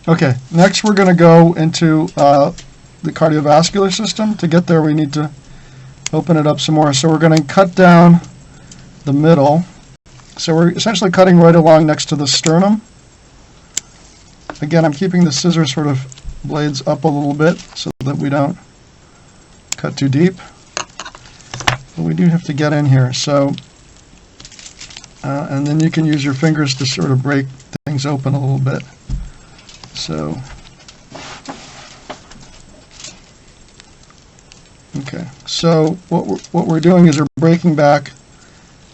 Okay, next we're going to go into the cardiovascular system. To get there, we need to open it up some more. So we're going to cut down the middle. So we're essentially cutting right along next to the sternum. Again, I'm keeping the scissor sort of blades up a little bit so that we don't cut too deep. But we do have to get in here. So, and then you can use your fingers to sort of break things open a little bit. So, okay. So what we're doing is we're breaking back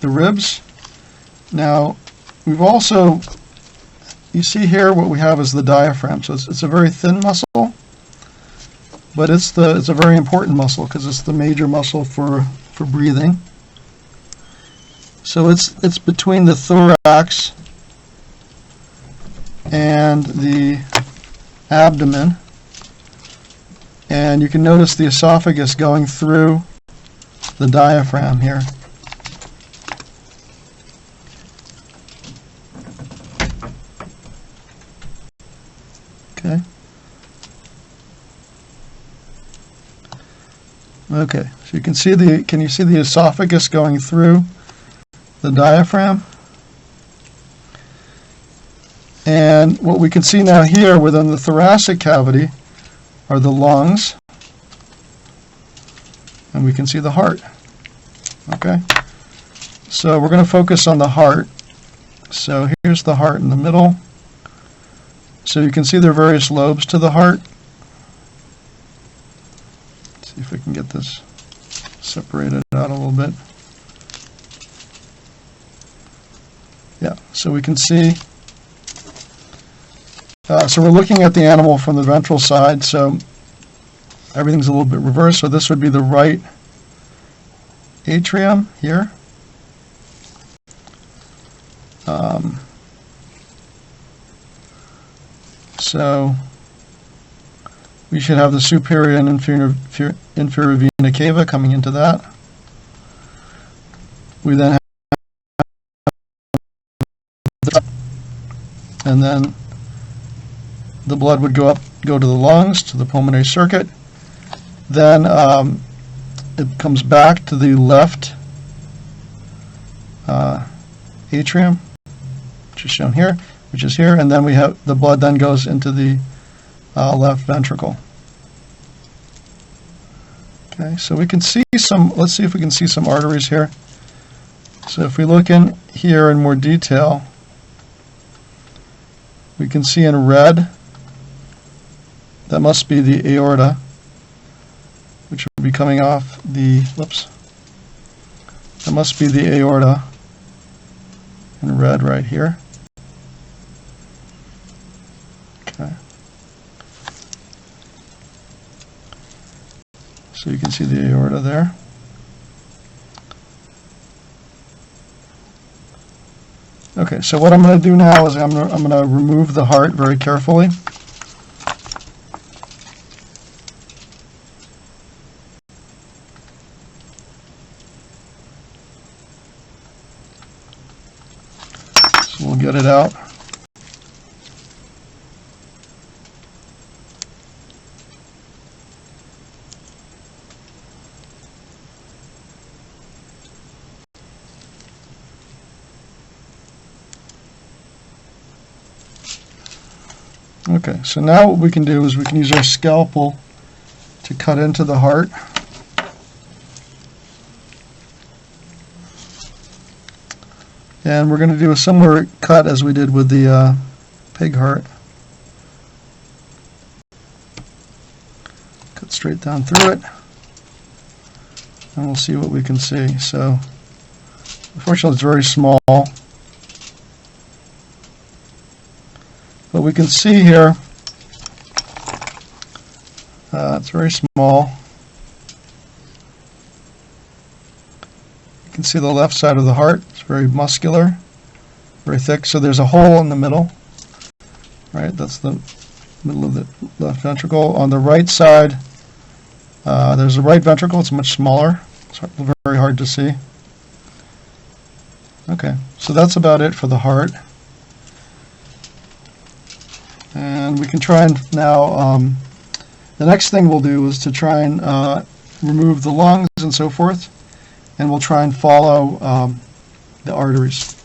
the ribs. Now, we've also, you see here what we have is the diaphragm. So it's a very thin muscle, but it's a very important muscle because it's the major muscle for breathing. So it's between the thorax and the abdomen, and you can notice the esophagus going through the diaphragm here. Okay. Okay, so you can see can you see the esophagus going through the diaphragm? And what we can see now here within the thoracic cavity are the lungs, and we can see the heart. Okay, so we're going to focus on the heart. So here's the heart in the middle. So you can see there are various lobes to the heart. Let's see if we can get this separated out a little bit. Yeah, so we can see. So we're looking at the animal from the ventral side, so everything's a little bit reversed. So this would be the right atrium here. So we should have the superior and inferior vena cava coming into that. We then have, and then the blood would go to the lungs, to the pulmonary circuit. Then it comes back to the left atrium, which is shown here, and then we have the blood then goes into the left ventricle. Okay, so we can see some, let's see if we can see some arteries here. So if we look in here in more detail, we can see in red, that must be the aorta, which would be coming off the, whoops, that must be the aorta in red right here. Okay. So you can see the aorta there. Okay, so what I'm going to do now is I'm going to remove the heart very carefully. So we'll get it out. Okay, so now what we can do is we can use our scalpel to cut into the heart. And we're going to do a similar cut as we did with the pig heart. Cut straight down through it, and we'll see what we can see. So, unfortunately, it's very small. But we can see here, it's very small. You can see the left side of the heart. It's very muscular, very thick. So there's a hole in the middle, right? That's the middle of the left ventricle. On the right side, there's the right ventricle. It's much smaller. It's very hard to see. Okay, so that's about it for the heart. And we can try and now, the next thing we'll do is to try and remove the lungs and so forth, and we'll try and follow the arteries.